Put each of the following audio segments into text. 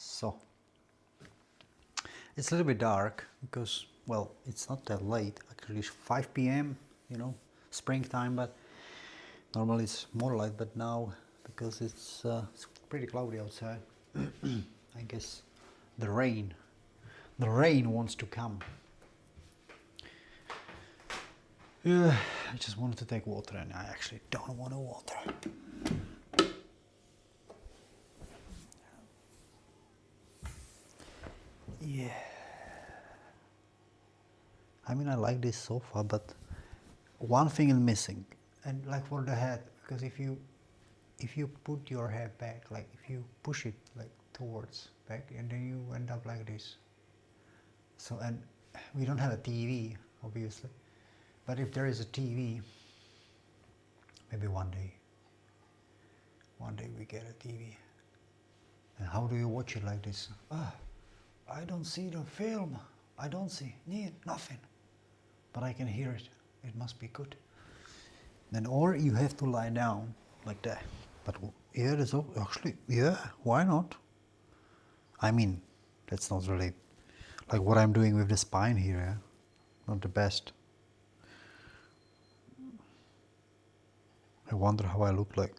So it's a little bit dark because, well, it's not that late. Actually, it's 5 p.m. Springtime, but normally it's more light. But now, because it's pretty cloudy outside, I guess the rain wants to come. Yeah, I just wanted to take water, and I actually don't want water. Yeah. I mean, I like this sofa, but one thing is missing, and like for the head, because if you put your head back, like if you push it like towards back, and then you end up like this. So, and we don't have a TV, obviously, but if there is a TV, maybe one day we get a TV. And how do you watch it like this? I don't see the film. I don't see nothing, but I can hear it. It must be good. Then, or you have to lie down like that. But yeah, that's actually, yeah, why not? I mean, that's not really like what I'm doing with the spine here. Yeah? Not the best. I wonder how I look like.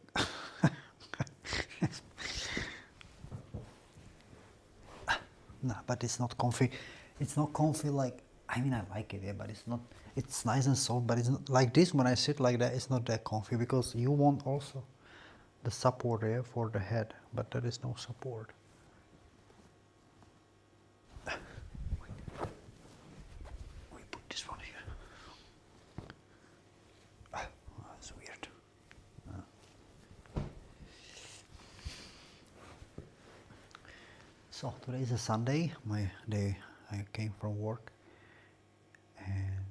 Nah, but it's not comfy. It's not comfy like, I mean, I like it, yeah, but it's not, it's nice and soft, but it's not like this. When I sit like that, it's not that comfy because you want also the support here for the head, but there is no support. We put this one here. That's weird. So today is a Sunday, my day. I came from work, and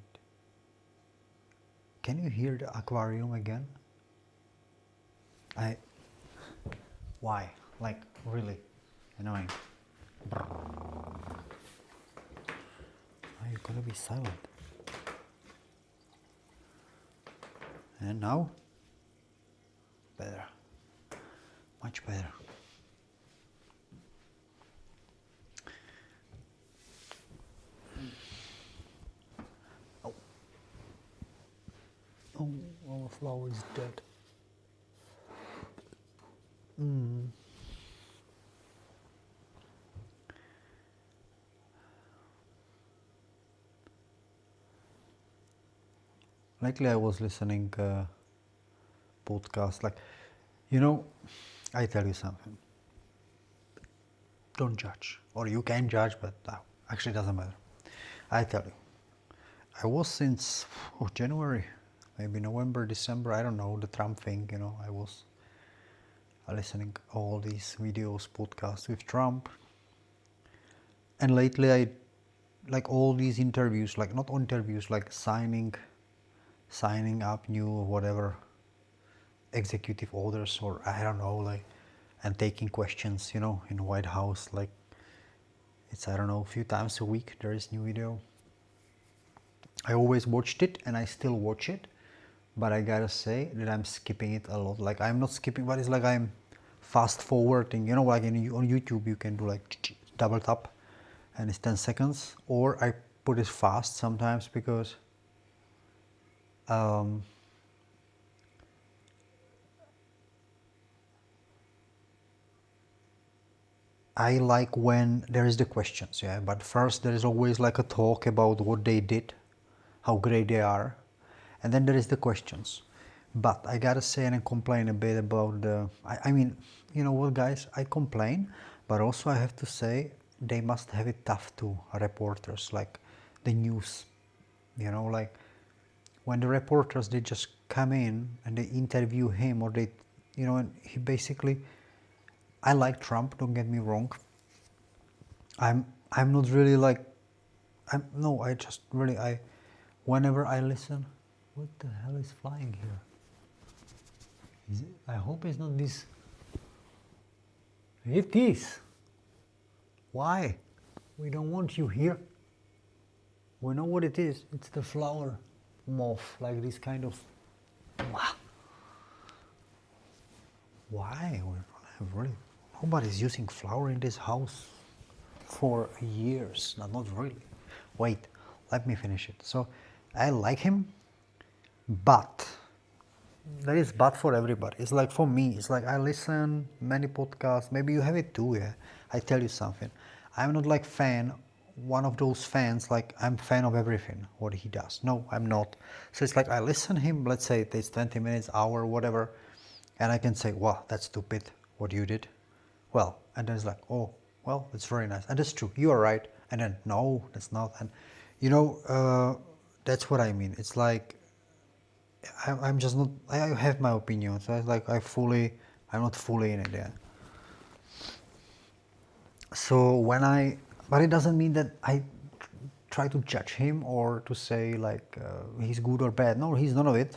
can you hear the aquarium again? Why? Like really annoying. Are you gonna be silent? And now? Better. Much better. Oh, our flower is dead. Lately I was listening podcast, like, I tell you something. Don't judge. Or you can judge, but actually it doesn't matter. I tell you. I was since January, maybe November, December, I don't know, the Trump thing, I was listening all these videos, podcasts with Trump. And lately I like all these interviews, like not interviews, like signing up new whatever executive orders, or I don't know, like, and taking questions, in White House, like it's, I don't know, a few times a week there is new video. I always watched it and I still watch it, but I gotta say that I'm skipping it a lot. Like I'm not skipping, but it's like I'm fast forwarding, like on YouTube you can do like double tap and it's 10 seconds, or I put it fast sometimes because I like when there is the questions, yeah, but first there is always like a talk about what they did, how great they are, and then there is the questions. But I gotta say and complain a bit about I mean, you know what, guys, I complain, but also I have to say they must have it tough too, reporters, like the news, like when the reporters, they just come in and they interview him, or they, and he basically, I like Trump, don't get me wrong. I'm not really like, I just really, whenever I listen, what the hell is flying here? I hope it's not this. It is. Why? We don't want you here. We know what it is. It's the flower moth, like this kind of. Wow. Why? We don't have really Nobody's using flour in this house for years. No, not really. Wait, let me finish it. So I like him, but there is but for everybody. It's like for me, it's like I listen many podcasts. Maybe you have it too, yeah. I tell you something. I'm not like one of those fans, like I'm fan of everything, what he does. No, I'm not. So it's like I listen him, let's say it is 20 minutes, hour, whatever, and I can say, wow, that's stupid, what you did. Well, and then it's like, oh, well, that's very nice. And that's true, you are right. And then, no, that's not. And, you know, that's what I mean. It's like, I'm just not, I have my opinion. So it's like, I'm not fully in it, yeah. So but it doesn't mean that I try to judge him or to say like he's good or bad. No, he's none of it.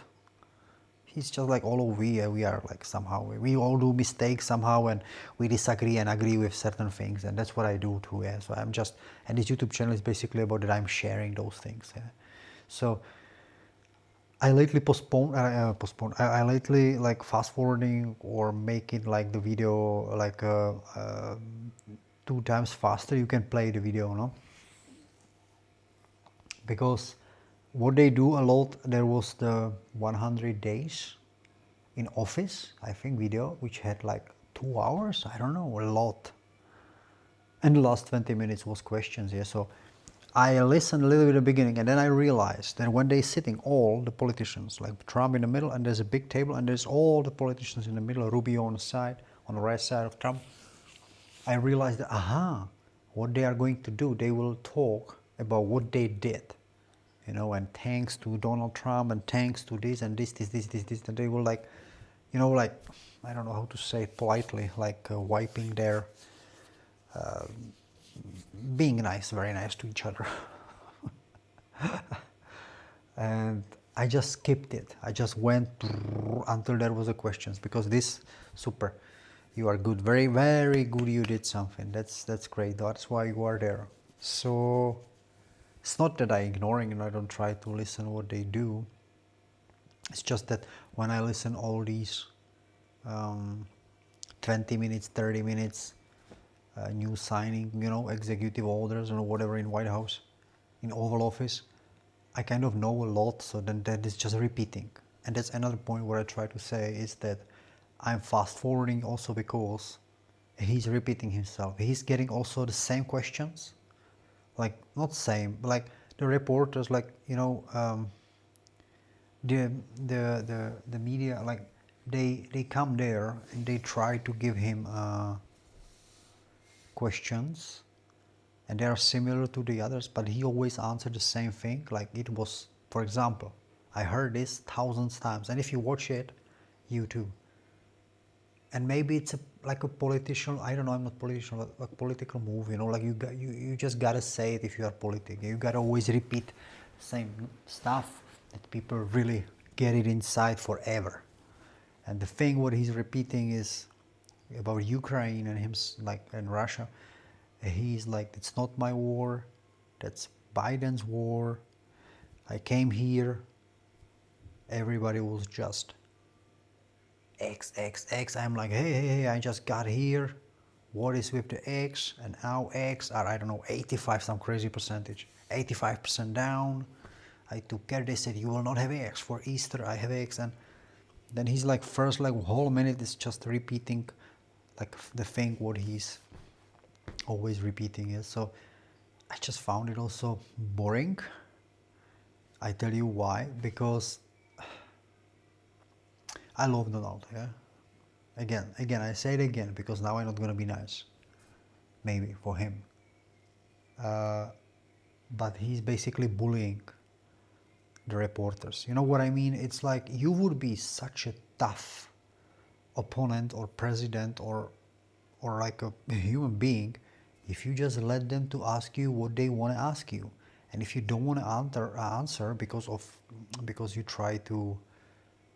He's just like all of we are like somehow we all do mistakes somehow, and we disagree and agree with certain things, and that's what I do too. Yeah. So I'm just, and this YouTube channel is basically about that I'm sharing those things. Yeah. So I lately I lately like fast forwarding or making like the video like 2 times faster. You can play the video, no? Because what they do a lot, there was the 100 days in office, I think, video, which had like 2 hours, I don't know, a lot. And the last 20 minutes was questions, yeah. So I listened a little bit at the beginning, and then I realized that when they sitting all the politicians, like Trump in the middle, and there's a big table, and there's all the politicians in the middle, Rubio on the side, on the right side of Trump, I realized that, what they are going to do, they will talk about what they did, you know, and thanks to Donald Trump, and thanks to this and this, and they will like, you know, like, I don't know how to say it politely, like wiping their, being nice, very nice to each other. And I just skipped it. I just went until there was a questions, because this, super, you are good, very, very good, you did something. That's great. That's why you are there. So it's not that I ignoring and I don't try to listen what they do. It's just that when I listen all these 20 minutes, 30 minutes, new signing, you know, executive orders or whatever in White House, in Oval Office, I kind of know a lot, so then that is just repeating. And that's another point where I try to say is that I'm fast forwarding also because he's repeating himself. He's getting also the same questions, like not same, but like the reporters, like, you know, the media, like they come there and they try to give him questions, and they are similar to the others, but he always answered the same thing. Like it was, for example, I heard this thousands times, and if you watch it, you too. And maybe it's like a politician, I don't know, I'm not politician, but a political move, you know, like you just gotta say it if you are politic. You gotta always repeat same stuff that people really get it inside forever. And the thing what he's repeating is about Ukraine and him, like, and Russia. He's like, it's not my war, that's Biden's war. I came here, everybody was just X, X, X. I'm like, hey, I just got here. What is with the X? And now X are, I don't know, 85, some crazy percentage. 85% down. I took care, they said, you will not have X for Easter, I have X. And then he's like, first like whole minute is just repeating like the thing what he's always repeating is. So I just found it also boring. I tell you why, because I love Donald, yeah. Again, I say it again because now I'm not gonna be nice, maybe for him. But he's basically bullying the reporters. You know what I mean? It's like you would be such a tough opponent or president or like a human being if you just let them to ask you what they want to ask you, and if you don't want to answer because you try to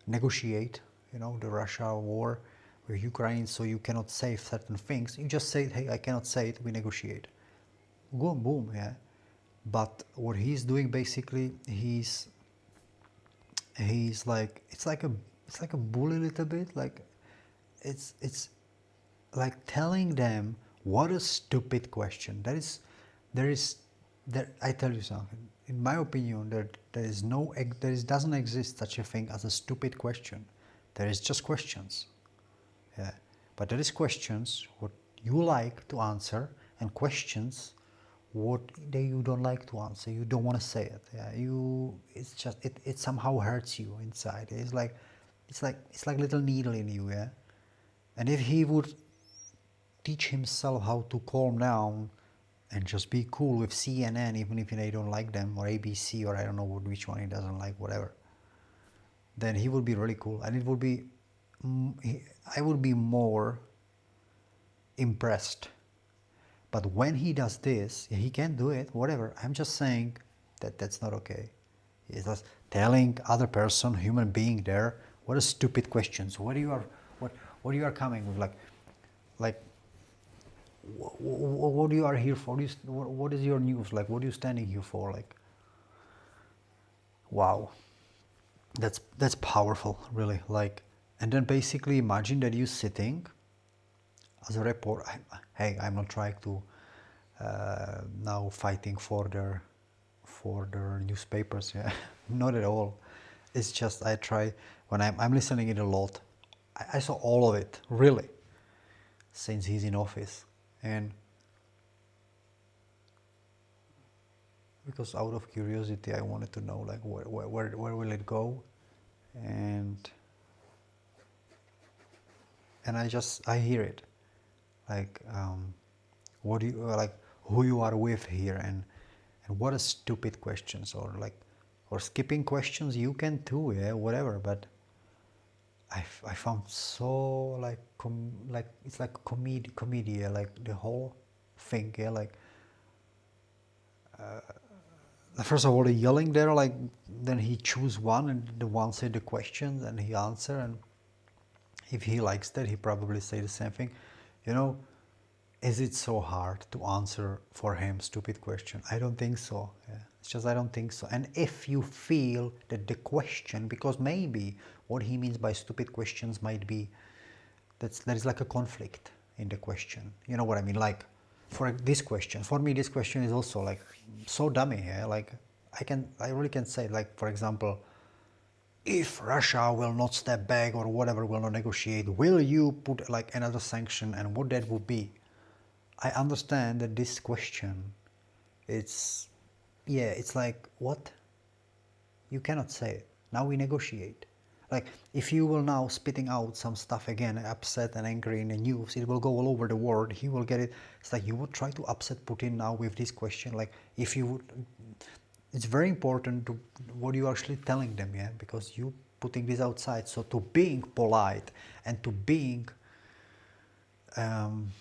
negotiate, you know, the Russia war with Ukraine, so you cannot say certain things, you just say, hey, I cannot say it, we negotiate, boom, boom, yeah. But what he's doing basically, he's like, it's like a bully a little bit, like it's like telling them what a stupid question. There I tell you something. In my opinion, there is no there is, doesn't exist such a thing as a stupid question. There is just questions. Yeah. But there is questions what you like to answer and questions what you don't like to answer. You don't want to say it. Yeah. It's just it somehow hurts you inside. It's like little needle in you. Yeah. And if he would teach himself how to calm down and just be cool with CNN, even if they don't like them, or ABC, or I don't know which one he doesn't like, whatever, then he would be really cool, and it would be, I would be more impressed. But when he does this, he can do it, whatever. I'm just saying that that's not okay. He's just telling other person, human being there, what are stupid questions? What you are coming with, like what you are here for? What is your news? Like, what are you standing here for? Like, wow, that's powerful, really. Like, and then basically imagine that you sitting as a reporter. Hey, I'm not trying to now fighting for their newspapers. Yeah, not at all. It's just I try when I'm listening it a lot. I saw all of it really since he's in office, and because out of curiosity I wanted to know like where will it go, and I hear it like what do you like who you are with here, and what are stupid questions, or like or skipping questions you can too, yeah, whatever, but I found so like like it's like comedy, yeah, like the whole thing, yeah, like first of all the yelling there, like then he choose one and the one say the questions and he answer, and if he likes that he probably say the same thing, you know. Is it so hard to answer for him stupid question? I don't think so. Yeah. It's just I don't think so. And if you feel that the question, because maybe what he means by stupid questions might be there is like a conflict in the question. You know what I mean? Like for this question, for me this question is also like so dummy. Yeah? Like I really can say, like, for example, if Russia will not step back or whatever, will not negotiate, will you put like another sanction, and what that would be? I understand that this question, it's, yeah, it's like, what? You cannot say it. Now we negotiate. Like, if you will now spitting out some stuff again, upset and angry in the news, it will go all over the world. He will get it. It's like you would try to upset Putin now with this question. Like, if you would, it's very important to what you are actually telling them, yeah, because you putting this outside. So to being polite and to being um,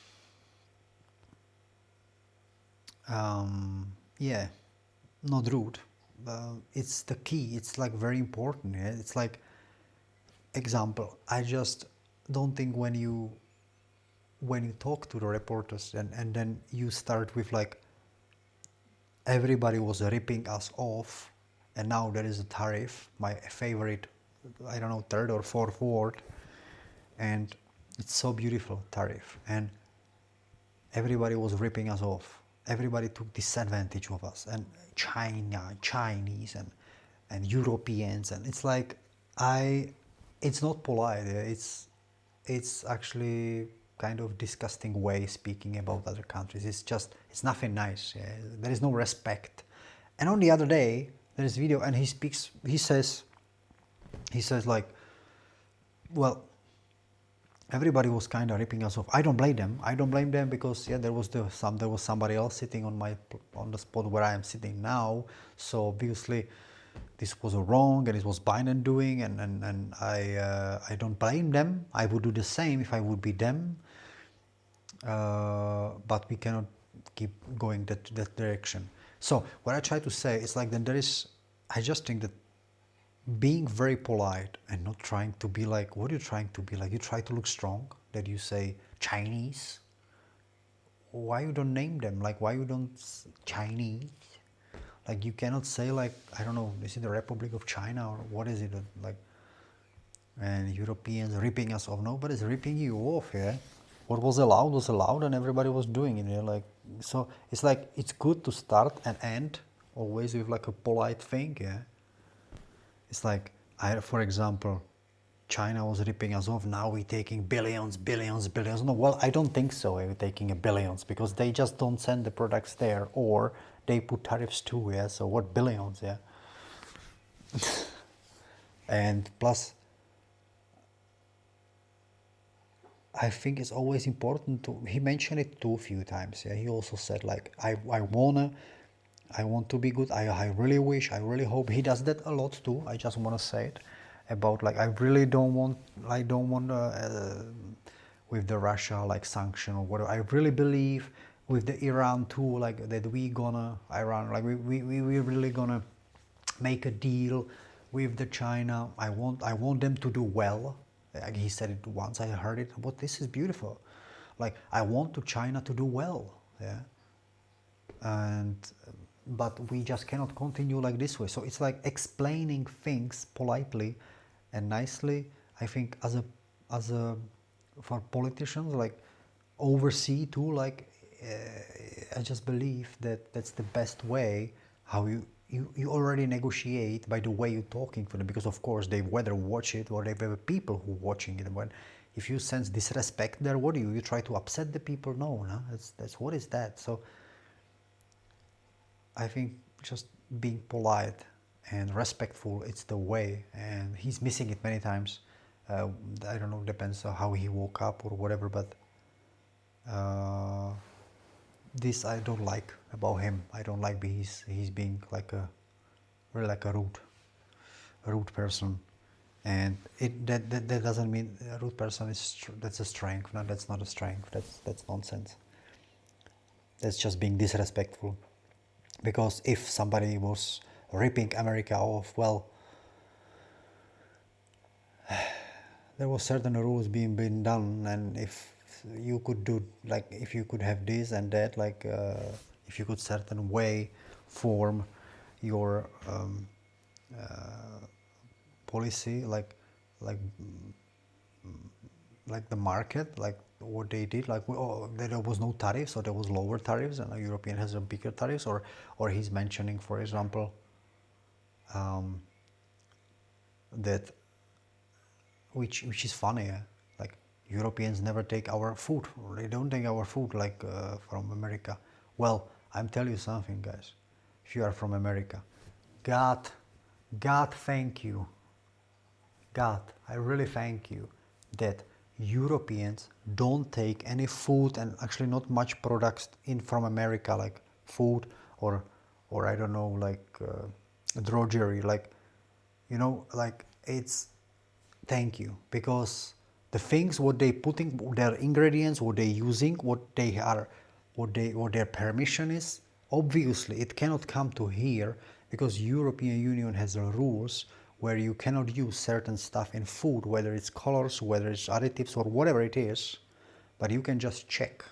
yeah, not rude. It's the key. It's like very important. Yeah? It's like example. I just don't think when you talk to the reporters and then you start with like everybody was ripping us off, and now there is a tariff. My favorite, I don't know, third or fourth word, and it's so beautiful, tariff, and everybody was ripping us off. Everybody took disadvantage of us, and China, Chinese, and Europeans, and it's like it's not polite. It's actually kind of disgusting way speaking about other countries. It's nothing nice. Yeah? There is no respect. And on the other day, there is video, and he says like, well, everybody was kind of ripping us off. I don't blame them. I don't blame them because yeah, there was somebody else sitting on the spot where I am sitting now. So obviously, this was wrong, and it was Biden doing, and I don't blame them. I would do the same if I would be them. But we cannot keep going that direction. So what I try to say is like then there is. I just think that being very polite and not trying to be like, what are you trying to be like? You try to look strong, that you say Chinese. Why you don't name them? Like, why you don't Chinese? Like, you cannot say like, I don't know, is it the Republic of China or what is it? Like, and Europeans ripping us off. Nobody's ripping you off, yeah? what was allowed, and everybody was doing it. Like, so it's like it's good to start and end always with like a polite thing. Yeah, it's like for example, China was ripping us off. Now we're taking billions, billions, billions. No, well, I don't think so. We're taking a billions because they just don't send the products there, or they put tariffs too. Yeah, so what billions? Yeah, and plus I think it's always important to. He mentioned it too a few times. Yeah, he also said like I want to be good. I really wish. I really hope he does that a lot too. I just want to say it about like I really don't want. I don't want with the Russia like sanction or whatever. I really believe with the Iran too, like that we gonna Iran like we really gonna make a deal with the China. I want them to do well. Like he said it once. I heard it. But this is beautiful. Like I want to China to do well. Yeah, and but we just cannot continue like this way. So it's like explaining things politely and nicely. I think as a for politicians like oversee too, like I just believe that that's the best way how you already negotiate by the way you're talking to them, because of course they whether watch it or they have people who watching it. When if you sense disrespect there, what do you try to upset the people? No, no, that's what is that? So I think just being polite and respectful, it's the way, and he's missing it many times. I don't know, depends on how he woke up or whatever, but uh, this I don't like about him. I don't like he's being like a really like a rude person, and that doesn't mean a rude person is that's a strength. No, that's not a strength. That's nonsense. That's just being disrespectful. Because if somebody was ripping America off, well, there was certain rules being done, and if you could do like if you could have this and that, like if you could certain way form your policy, like like the market, like what they did, like there was no tariffs, or there was lower tariffs, and the European has a bigger tariffs, or he's mentioning, for example, that which is funny, like Europeans never take our food, or they don't take our food like from America. Well, I'm telling you something, guys. If you are from America, God, God, thank you. God, I really thank you that Europeans don't take any food, and actually not much products in from America, like food or I don't know, like drudgery, like like it's thank you, because the things what they putting, their ingredients, what they using, what they are, what their permission is, obviously it cannot come to here, because European Union has rules where you cannot use certain stuff in food, whether it's colors, whether it's additives or whatever it is. But you can just check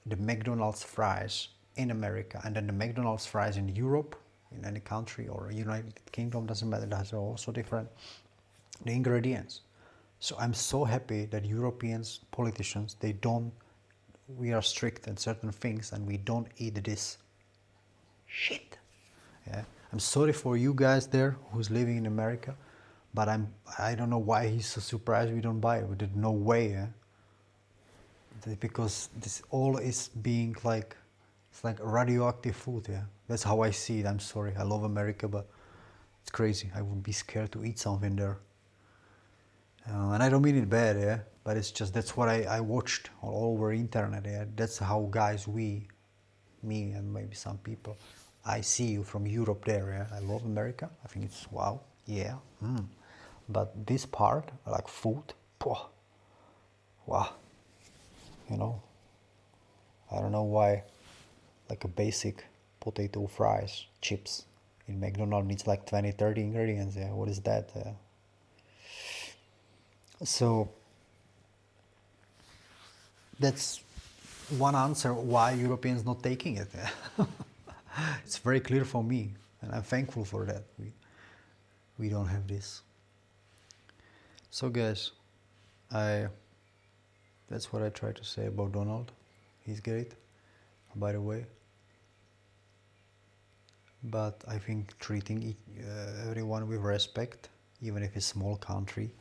the McDonald's fries in America and then the McDonald's fries in Europe, in any country, or United Kingdom, doesn't matter, that's also different, the ingredients. So I'm so happy that Europeans politicians, they don't, we are strict in certain things and we don't eat this shit. Yeah, I'm sorry for you guys there who's living in America, but I don't know why he's so surprised we don't buy it. We did no way. Yeah? Because this all is being like, it's like radioactive food. Yeah, that's how I see it. I'm sorry. I love America, but it's crazy. I would be scared to eat something there. And I don't mean it bad, yeah, but it's just that's what I watched all over internet. Yeah, that's how guys me and maybe some people, I see you from Europe there. Yeah, I love America. I think it's wow, yeah. But this part, like food, wow, you know, I don't know why, like a basic potato fries, chips in McDonald's needs like 20, 30 ingredients. Yeah, what is that? So that's one answer why Europeans not taking it. It's very clear for me, and I'm thankful for that. We don't have this. So guys, I That's what I try to say about Donald. He's great, by the way. But I think treating everyone with respect, even if it's a small country,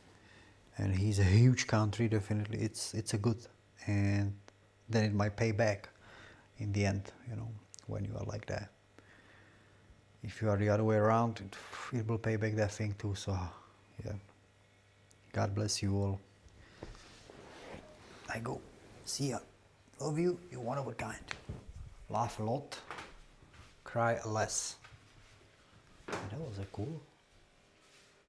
and he's a huge country, definitely it's a good, and then it might pay back in the end, when you are like that. If you are the other way around, it will pay back that thing too. So, yeah. God bless you all. I go. See ya. Love you. You're one of a kind. Laugh a lot. Cry less. And that was a cool